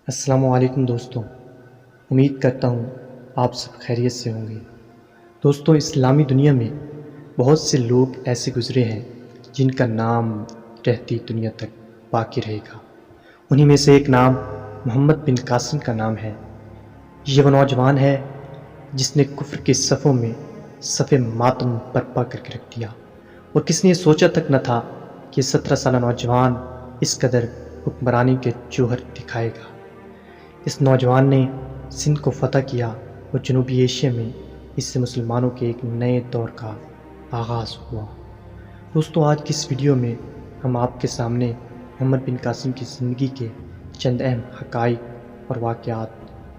السلام علیکم دوستوں، امید کرتا ہوں آپ سب خیریت سے ہوں گے۔ دوستوں، اسلامی دنیا میں بہت سے لوگ ایسے گزرے ہیں جن کا نام رہتی دنیا تک باقی رہے گا۔ انہی میں سے ایک نام محمد بن قاسم کا نام ہے۔ یہ وہ نوجوان ہے جس نے کفر کے صفوں میں صف ماتم برپا کر کے رکھ دیا، اور کس نے یہ سوچا تک نہ تھا کہ 17 سالہ نوجوان اس قدر حکمرانی کے جوہر دکھائے گا۔ اس نوجوان نے سندھ کو فتح کیا اور جنوبی ایشیا میں اس سے مسلمانوں کے ایک نئے دور کا آغاز ہوا۔ دوستوں، آج کی اس ویڈیو میں ہم آپ کے سامنے محمد بن قاسم کی زندگی کے چند اہم حقائق اور واقعات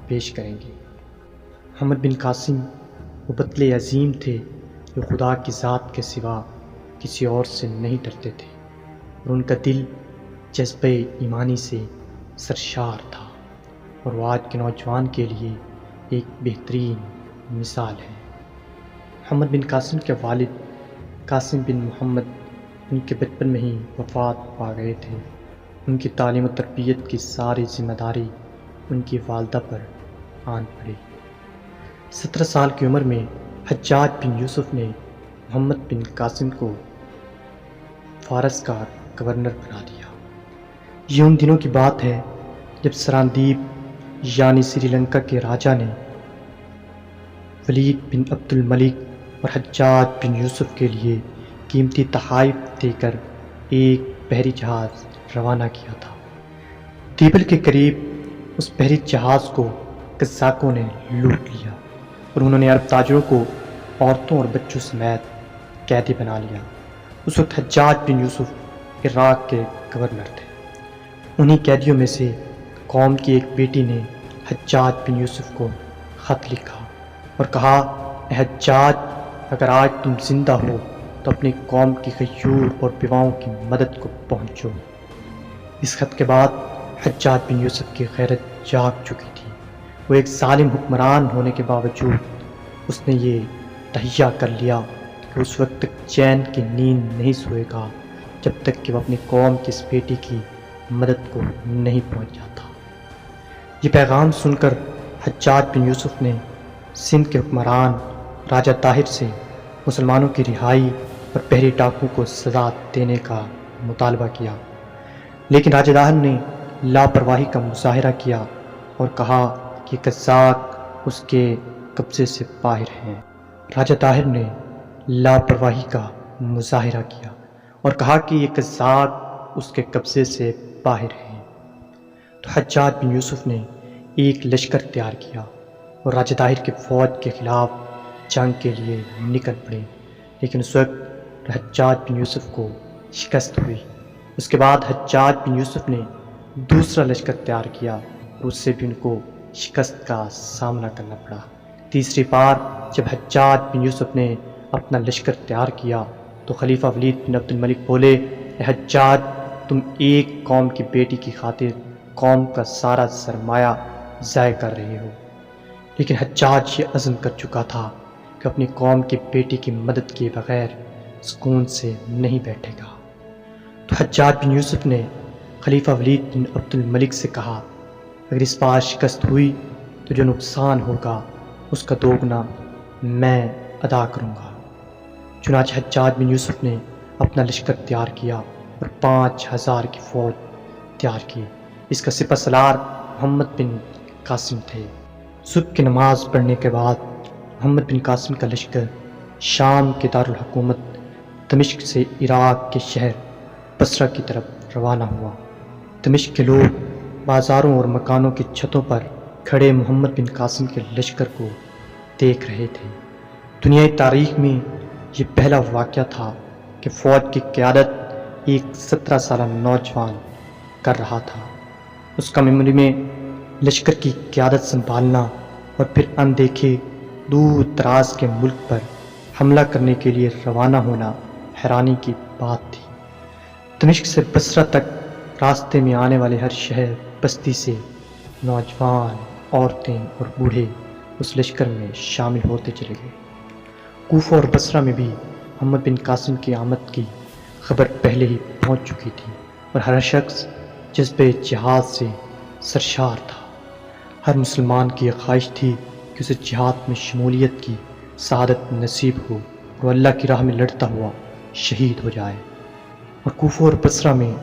پیش کریں گے۔ محمد بن قاسم وہ بطل عظیم تھے جو خدا کی ذات کے سوا کسی اور سے نہیں ڈرتے تھے، اور ان کا دل جذبہ ایمانی سے سرشار تھا، اور وہ آج کے نوجوان کے لیے ایک بہترین مثال ہے۔ محمد بن قاسم کے والد قاسم بن محمد ان کے بچپن میں ہی وفات پا گئے تھے۔ ان کی تعلیم و تربیت کی ساری ذمہ داری ان کی والدہ پر آن پڑی۔ 17 سال کی عمر میں حجاج بن یوسف نے محمد بن قاسم کو فارس کا گورنر بنا دیا۔ یہ ان دنوں کی بات ہے جب سراندیپ یعنی سری لنکا کے راجا نے ولید بن عبد الملک اور حجاج بن یوسف کے لیے قیمتی تحائف دے کر ایک بحری جہاز روانہ کیا تھا۔ دیبل کے قریب اس بحری جہاز کو قزاقوں نے لوٹ لیا، اور انہوں نے عرب تاجروں کو عورتوں اور بچوں سمیت قیدی بنا لیا۔ اس وقت حجاج بن یوسف عراق کے گورنر تھے۔ انہی قیدیوں میں سے قوم کی ایک بیٹی نے حجاج بن یوسف کو خط لکھا اور کہا، اے حجاج، اگر آج تم زندہ ہو تو اپنی قوم کی غیور اور بیواؤں کی مدد کو پہنچو۔ اس خط کے بعد حجاج بن یوسف کی غیرت جاگ چکی تھی۔ وہ ایک ظالم حکمران ہونے کے باوجود اس نے یہ تہیہ کر لیا کہ اس وقت تک چین کی نیند نہیں سوئے گا جب تک کہ وہ اپنی قوم کی اس بیٹی کی مدد کو نہیں پہنچ جاتا۔ یہ پیغام سن کر حجاج بن یوسف نے سندھ کے حکمران راجہ طاہر سے مسلمانوں کی رہائی اور بحری ڈاکو کو سزا دینے کا مطالبہ کیا، لیکن راجہ طاہر نے لاپرواہی کا مظاہرہ کیا اور کہا کہ قزاق اس کے قبضے سے باہر ہیں۔ راجہ طاہر نے لاپرواہی کا مظاہرہ کیا اور کہا کہ یہ قزاق اس کے قبضے سے باہر ہیں۔ تو حجاج بن یوسف نے ایک لشکر تیار کیا اور راجہ طاہر کے فوج کے خلاف جنگ کے لیے نکل پڑے، لیکن اس وقت حجاج بن یوسف کو شکست ہوئی۔ اس کے بعد حجاج بن یوسف نے دوسرا لشکر تیار کیا اور اس سے بھی ان کو شکست کا سامنا کرنا پڑا۔ تیسری بار جب حجاج بن یوسف نے اپنا لشکر تیار کیا تو خلیفہ ولید بن عبد الملک بولے، اے حجاج، تم ایک قوم کی بیٹی کی خاطر قوم کا سارا سرمایہ ضائع کر رہے ہو۔ لیکن حجاج یہ عزم کر چکا تھا کہ اپنی قوم کی بیٹی کی مدد کیے بغیر سکون سے نہیں بیٹھے گا۔ تو حجاج بن یوسف نے خلیفہ ولید بن عبد الملک سے کہا، اگر اس بار شکست ہوئی تو جو نقصان ہوگا اس کا دوگنا میں ادا کروں گا۔ چنانچہ حجاج بن یوسف نے اپنا لشکر تیار کیا اور 5000 کی فوج تیار کی۔ اس کا سپہ سالار محمد بن قاسم تھے۔ صبح کی نماز پڑھنے کے بعد محمد بن قاسم کا لشکر شام کے دارالحکومت دمشق سے عراق کے شہر بصرہ کی طرف روانہ ہوا۔ دمشق کے لوگ بازاروں اور مکانوں کی چھتوں پر کھڑے محمد بن قاسم کے لشکر کو دیکھ رہے تھے۔ دنیائی تاریخ میں یہ پہلا واقعہ تھا کہ فوج کی قیادت ایک 17 سالہ نوجوان کر رہا تھا۔ اس کا میموری میں لشکر کی قیادت سنبھالنا اور پھر اندیکھے دور دراز کے ملک پر حملہ کرنے کے لیے روانہ ہونا حیرانی کی بات تھی۔ دمشق سے بصرہ تک راستے میں آنے والے ہر شہر بستی سے نوجوان، عورتیں اور بوڑھے اس لشکر میں شامل ہوتے چلے گئے۔ کوفہ اور بصرہ میں بھی محمد بن قاسم کی آمد کی خبر پہلے ہی پہنچ چکی تھی، اور ہر شخص جذبہ جہاد سے سرشار تھا۔ ہر مسلمان کی یہ خواہش تھی کہ اسے جہاد میں شمولیت کی سعادت نصیب ہو اور وہ اللہ کی راہ میں لڑتا ہوا شہید ہو جائے۔ اور کوفہ اور بصرہ میں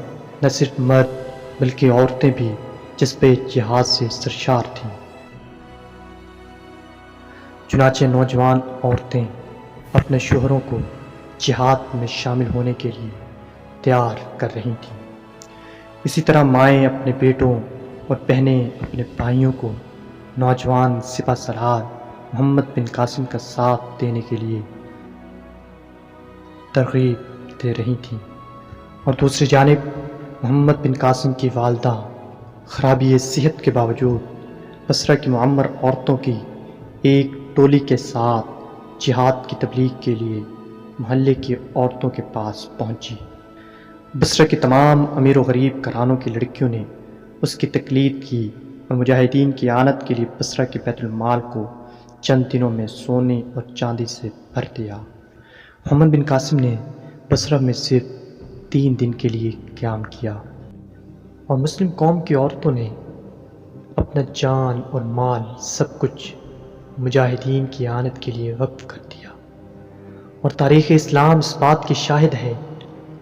نہ صرف مرد بلکہ عورتیں بھی جذبے جہاد سے سرشار تھیں۔ چنانچہ نوجوان عورتیں اپنے شوہروں کو جہاد میں شامل ہونے کے لیے تیار کر رہی تھیں۔ اسی طرح مائیں اپنے بیٹوں اور بہنیں اپنے بھائیوں کو نوجوان سپہ سالار محمد بن قاسم کا ساتھ دینے کے لیے ترغیب دے رہی تھیں، اور دوسری جانب محمد بن قاسم کی والدہ خرابی صحت کے باوجود بصرہ کی معمر عورتوں کی ایک ٹولی کے ساتھ جہاد کی تبلیغ کے لیے محلے کی عورتوں کے پاس پہنچی۔ بصرہ کے تمام امیر و غریب گھرانوں کی لڑکیوں نے اس کی تقلید کی اور مجاہدین کی اعانت کے لیے بصرہ کے بیت المال کو چند دنوں میں سونے اور چاندی سے بھر دیا۔ محمد بن قاسم نے بصرہ میں صرف 3 دن کے لیے قیام کیا، اور مسلم قوم کی عورتوں نے اپنا جان اور مال سب کچھ مجاہدین کی اعانت کے لیے وقف کر دیا۔ اور تاریخ اسلام اس بات کی شاہد ہے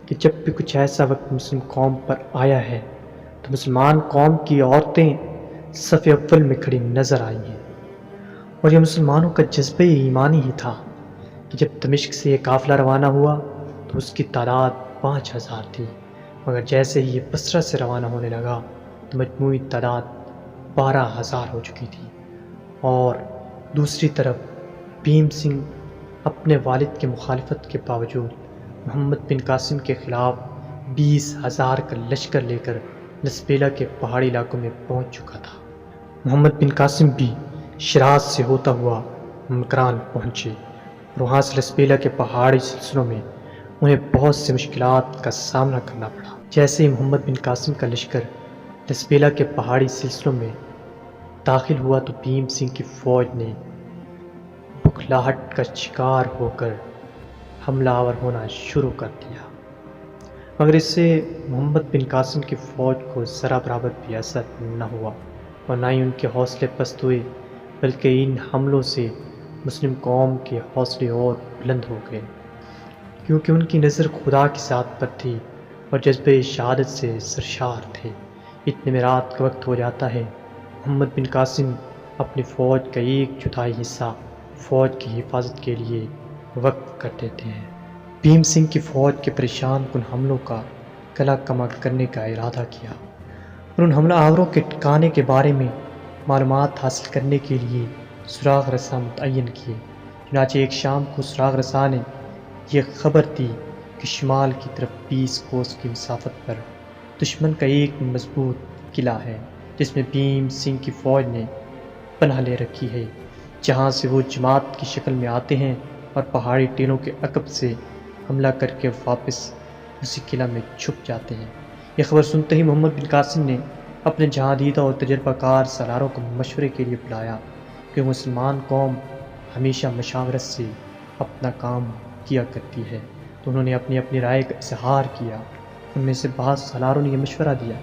کہ جب بھی کچھ ایسا وقت مسلم قوم پر آیا ہے تو مسلمان قوم کی عورتیں صف اول میں کھڑی نظر آئی ہیں۔ اور یہ مسلمانوں کا جذبہ ایمانی ہی تھا کہ جب دمشق سے یہ قافلہ روانہ ہوا تو اس کی تعداد 5000 تھی، مگر جیسے ہی یہ بصرہ سے روانہ ہونے لگا تو مجموعی تعداد 12000 ہو چکی تھی۔ اور دوسری طرف بھیم سنگھ اپنے والد کی مخالفت کے باوجود محمد بن قاسم کے خلاف 20000 کا لشکر لے کر لسبیلا کے پہاڑی علاقوں میں پہنچ چکا تھا۔ محمد بن قاسم بھی شیراز سے ہوتا ہوا مکران پہنچے، اور وہاں سے لسبیلا کے پہاڑی سلسلوں میں انہیں بہت سے مشکلات کا سامنا کرنا پڑا۔ جیسے ہی محمد بن قاسم کا لشکر لسبیلا کے پہاڑی سلسلوں میں داخل ہوا تو بھیم سنگھ کی فوج نے بکھلاہٹ کا شکار ہو کر حملہ آور ہونا شروع کر دیا، مگر اس سے محمد بن قاسم کی فوج کو ذرا برابر بھی اثر نہ ہوا، اور نہ ہی ان کے حوصلے پست ہوئے، بلکہ ان حملوں سے مسلم قوم کے حوصلے اور بلند ہو گئے، کیونکہ ان کی نظر خدا کی ذات پر تھی اور جذبہ شہادت سے سرشار تھے۔ اتنے میں رات کا وقت ہو جاتا ہے۔ محمد بن قاسم اپنی فوج کا 1/4 حصہ فوج کی حفاظت کے لیے وقف کر دیتے ہیں۔ بھیم سنگھ کی فوج کے پریشان کن حملوں کا گلا کما کرنے کا ارادہ کیا، اور ان حملہ آوروں کے ٹھکانے کے بارے میں معلومات حاصل کرنے کے لیے سراغ رساں متعین کیے۔ چنانچہ ایک شام کو سراغ رساں نے یہ خبر دی کہ شمال کی طرف 20 کوس کی مسافت پر دشمن کا ایک مضبوط قلعہ ہے جس میں بھیم سنگھ کی فوج نے پناہ لے رکھی ہے، جہاں سے وہ جماعت کی شکل میں آتے ہیں اور پہاڑی ٹیلوں کے عقب سے حملہ کر کے واپس اسی قلعہ میں چھپ جاتے ہیں۔ یہ خبر سنتے ہی محمد بن قاسم نے اپنے جہاں دیدہ اور تجربہ کار سالاروں کو مشورے کے لیے بلایا کہ مسلمان قوم ہمیشہ مشاورت سے اپنا کام کیا کرتی ہے، تو انہوں نے اپنی اپنی رائے کا اظہار کیا۔ ان میں سے بعض سالاروں نے یہ مشورہ دیا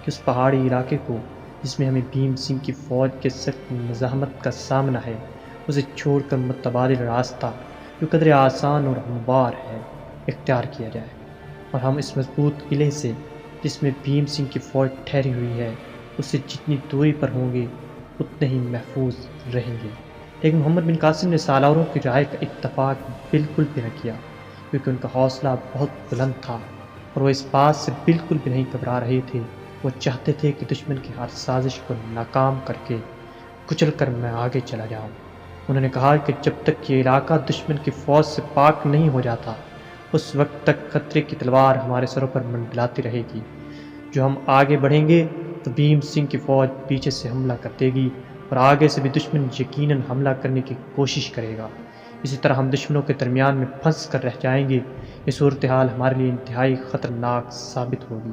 کہ اس پہاڑی علاقے کو جس میں ہمیں بھیم سنگھ کی فوج کے سخت مزاحمت کا سامنا ہے اسے چھوڑ کر متبادل راستہ جو قدر آسان اور ہموار ہے اختیار کیا جائے، اور ہم اس مضبوط قلعے سے جس میں بھیم سنگھ کی فوج ٹھہری ہوئی ہے اس سے جتنی دوری پر ہوں گے اتنے ہی محفوظ رہیں گے۔ لیکن محمد بن قاسم نے سالاروں کی رائے کا اتفاق بالکل بھی نہ کیا، کیونکہ ان کا حوصلہ بہت بلند تھا اور وہ اس بات سے بالکل بھی نہیں گھبرا رہے تھے۔ وہ چاہتے تھے کہ دشمن کی ہر سازش کو ناکام کر کے کچل کر میں آگے چلا جاؤں۔ انہوں نے کہا کہ جب تک یہ علاقہ دشمن کی فوج سے پاک نہیں ہو جاتا اس وقت تک خطرے کی تلوار ہمارے سروں پر منڈلاتی رہے گی۔ جو ہم آگے بڑھیں گے تو بھیم سنگھ کی فوج پیچھے سے حملہ کر دے گی اور آگے سے بھی دشمن یقیناً حملہ کرنے کی کوشش کرے گا۔ اسی طرح ہم دشمنوں کے درمیان میں پھنس کر رہ جائیں گے۔ یہ صورتحال ہمارے لیے انتہائی خطرناک ثابت ہوگی۔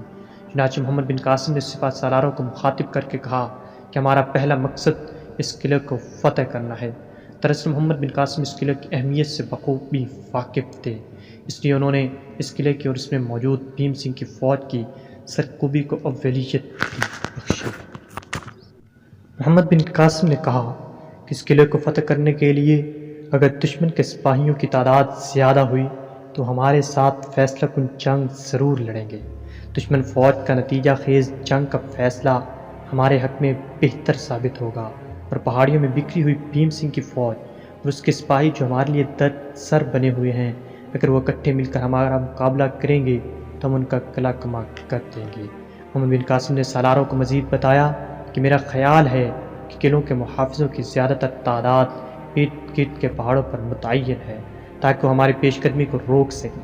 چنانچہ محمد بن قاسم نے سپہ سالاروں کو مخاطب کر کے کہا کہ ہمارا پہلا مقصد اس قلعے کو فتح کرنا ہے۔ دراصل محمد بن قاسم اس قلعے کی اہمیت سے بخوبی واقف تھے، اس لیے انہوں نے اس قلعے کی اور اس میں موجود بھیم سنگھ کی فوج کی سرکوبی کو اولیت بخشی۔ محمد بن قاسم نے کہا کہ اس قلعے کو فتح کرنے کے لیے اگر دشمن کے سپاہیوں کی تعداد زیادہ ہوئی تو ہمارے ساتھ فیصلہ کن جنگ ضرور لڑیں گے۔ دشمن فوج کا نتیجہ خیز جنگ کا فیصلہ ہمارے حق میں بہتر ثابت ہوگا، اور پہاڑیوں میں بکھری ہوئی بھیم سنگھ کی فوج اور اس کے سپاہی جو ہمارے لیے درد سر بنے ہوئے ہیں، اگر وہ اکٹھے مل کر ہمارا مقابلہ کریں گے تو ہم ان کا گلا کما کر دیں گے۔ محمد بن قاسم نے سالاروں کو مزید بتایا کہ میرا خیال ہے کہ قلعوں کے محافظوں کی زیادہ تر تعداد ارد گرد کے پہاڑوں پر متعین ہے تاکہ وہ ہماری پیش قدمی کو روک سکیں،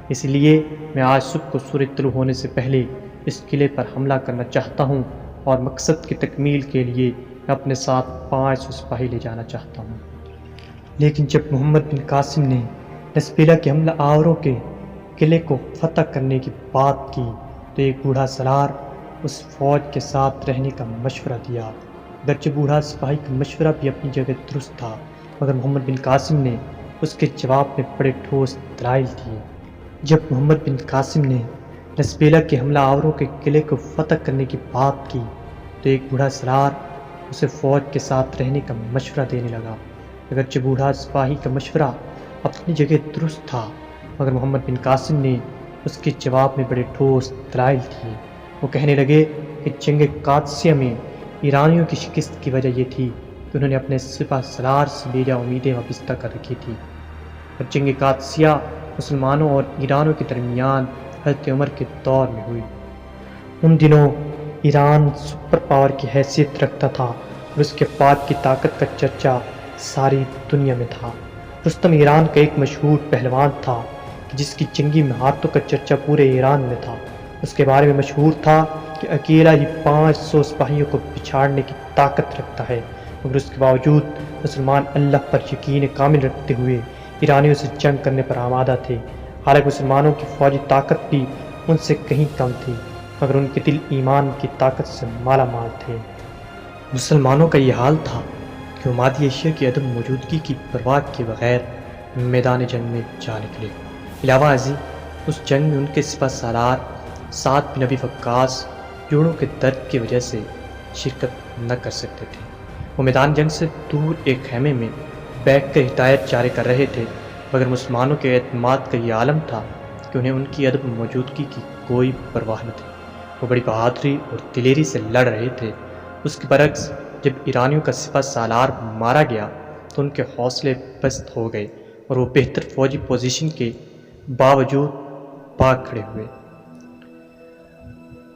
اس لیے میں آج صبح کو سورج طلوع ہونے سے پہلے اس قلعے پر حملہ کرنا چاہتا ہوں، اور مقصد کی تکمیل کے لیے میں اپنے ساتھ 500 سپاہی لے جانا چاہتا ہوں۔ لیکن جب محمد بن قاسم نے نسبیلا کے حملہ آوروں کے قلعے کو فتح کرنے کی بات کی تو ایک بوڑھا سالار اس فوج کے ساتھ رہنے کا مشورہ دیا۔ اگرچہ بوڑھا سپاہی کا مشورہ بھی اپنی جگہ درست تھا، مگر محمد بن قاسم نے اس کے جواب میں بڑے ٹھوس دلائل دیے۔ جب محمد بن قاسم نے نسبیلا کے حملہ آوروں کے قلعے کو فتح کرنے کی بات کی تو ایک بوڑھا سالار اسے فوج کے ساتھ رہنے کا مشورہ دینے لگا۔ اگرچہ بوڑھا سپاہی کا مشورہ اپنی جگہ درست تھا، مگر محمد بن قاسم نے اس کے جواب میں بڑے ٹھوس دلائل دیے۔ وہ کہنے لگے کہ جنگ قادسیہ میں ایرانیوں کی شکست کی وجہ یہ تھی کہ انہوں نے اپنے سپہ سالار سے بیجا امیدیں وابستہ کر رکھی تھی، اور جنگ قادسیہ مسلمانوں اور ایرانوں کے درمیان حضرت عمر کے دور میں ہوئی۔ ان دنوں ایران سپر پاور کی حیثیت رکھتا تھا اور اس کے بعد کی طاقت کا چرچا ساری دنیا میں تھا۔ رستم ایران کا ایک مشہور پہلوان تھا کہ جس کی جنگی مہارتوں کا چرچا پورے ایران میں تھا۔ اس کے بارے میں مشہور تھا کہ اکیلا ہی 500 سپاہیوں کو پچھاڑنے کی طاقت رکھتا ہے، مگر اس کے باوجود مسلمان اللہ پر یقین کامل رکھتے ہوئے ایرانیوں سے جنگ کرنے پر آمادہ تھے۔ حالانکہ مسلمانوں کی فوجی طاقت بھی ان سے کہیں کم تھی، مگر ان کے دل ایمان کی طاقت سے مالا مال تھے۔ مسلمانوں کا یہ حال تھا کہ وہ مادی اشیاء کی عدم موجودگی کی پرواہ کے بغیر میدان جنگ میں جا نکلے۔ علاوہ ازیں اس جنگ میں ان کے سپہ سالار سعد بن ابی وقاص جوڑوں کے درد کی وجہ سے شرکت نہ کر سکتے تھے۔ وہ میدان جنگ سے دور ایک خیمے میں بیٹھ کر ہدایت جاری کر رہے تھے، مگر مسلمانوں کے اعتماد کا یہ عالم تھا کہ انہیں ان کی عدم موجودگی کی کوئی پرواہ نہ تھی۔ وہ بڑی بہادری اور دلیری سے لڑ رہے تھے۔ اس کے برعکس جب ایرانیوں کا سپہ سالار مارا گیا تو ان کے حوصلے پست ہو گئے اور وہ بہتر فوجی پوزیشن کے باوجود بھاگ کھڑے ہوئے۔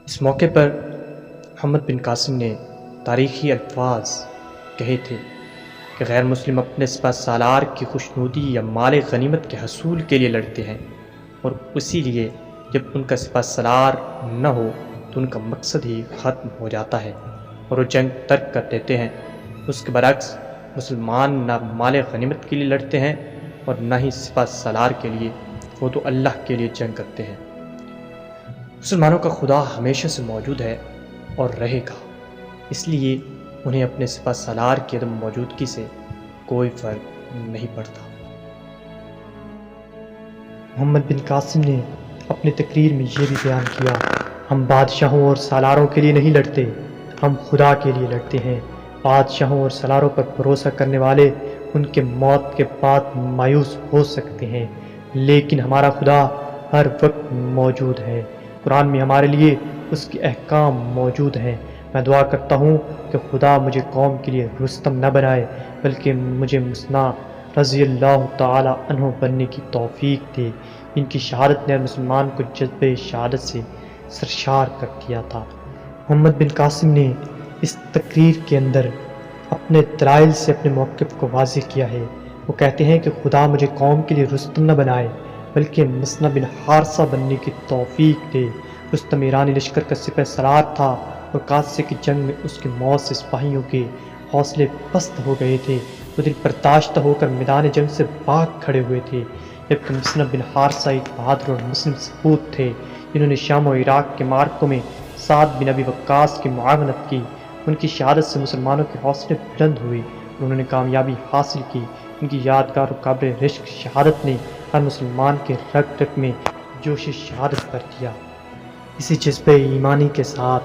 اس موقع پر محمد بن قاسم نے تاریخی الفاظ کہے تھے کہ غیر مسلم اپنے سپہ سالار کی خوشنودی یا مال غنیمت کے حصول کے لیے لڑتے ہیں، اور اسی لیے جب ان کا سپہ سالار نہ ہو تو ان کا مقصد ہی ختم ہو جاتا ہے اور وہ جنگ ترک کر دیتے ہیں۔ اس کے برعکس مسلمان نہ مال غنیمت کے لیے لڑتے ہیں اور نہ ہی سپہ سالار کے لیے، وہ تو اللہ کے لیے جنگ کرتے ہیں۔ مسلمانوں کا خدا ہمیشہ سے موجود ہے اور رہے گا، اس لیے انہیں اپنے سپہ سالار کی عدم موجودگی سے کوئی فرق نہیں پڑتا۔ محمد بن قاسم نے اپنی تقریر میں یہ بھی بیان کیا، ہم بادشاہوں اور سالاروں کے لیے نہیں لڑتے، ہم خدا کے لیے لڑتے ہیں۔ بادشاہوں اور سالاروں پر بھروسہ کرنے والے ان کے موت کے بعد مایوس ہو سکتے ہیں، لیکن ہمارا خدا ہر وقت موجود ہے۔ قرآن میں ہمارے لیے اس کے احکام موجود ہیں۔ میں دعا کرتا ہوں کہ خدا مجھے قوم کے لیے رستم نہ بنائے، بلکہ مجھے مثنیٰ رضی اللہ تعالی عنہ بننے کی توفیق دے۔ ان کی شہادت نے مسلمان کو جذبہ شہادت سے سرشار کر دیا تھا۔ محمد بن قاسم نے اس تقریر کے اندر اپنے دلائل سے اپنے موقف کو واضح کیا ہے۔ وہ کہتے ہیں کہ خدا مجھے قوم کے لیے رستم نہ بنائے بلکہ مثنیٰ بن حارثہ بننے کی توفیق دے۔ رستم ایرانی لشکر کا سپہ سالار تھا اور قادسیہ کی جنگ میں اس کی موت سے سپاہیوں کے حوصلے پست ہو گئے تھے۔ وہ دل برداشتہ ہو کر میدان جنگ سے بھاگ کھڑے ہوئے تھے، جبکہ مثنیٰ بن حارثہ ایک بہادر اور مسلم سپوت تھے جنہوں نے شام و عراق کے معرکوں میں سعد بن ابی وقاص کی معاونت کی۔ ان کی شہادت سے مسلمانوں کے حوصلے بلند ہوئے اور انہوں نے کامیابی حاصل کی۔ ان کی یادگار و قابل رشک شہادت نے ہر مسلمان کے رگ رگ میں جوش شہادت بھر دیا۔ اسی جذبہ ایمانی کے ساتھ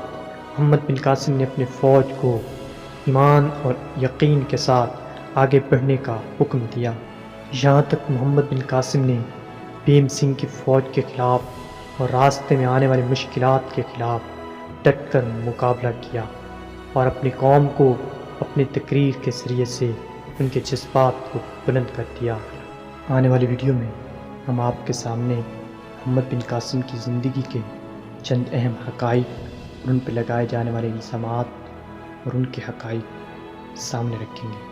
محمد بن قاسم نے اپنی فوج کو ایمان اور یقین کے ساتھ آگے بڑھنے کا حکم دیا، یہاں تک محمد بن قاسم نے بھیم سنگھ کی فوج کے خلاف اور راستے میں آنے والی مشکلات کے خلاف ڈٹ کر مقابلہ کیا اور اپنی قوم کو اپنی تقریر کے ذریعے سے ان کے جذبات کو بلند کر دیا۔ آنے والی ویڈیو میں ہم آپ کے سامنے محمد بن قاسم کی زندگی کے چند اہم حقائق اور ان پہ لگائے جانے والے الزامات اور ان کے حقائق سامنے رکھیں گے۔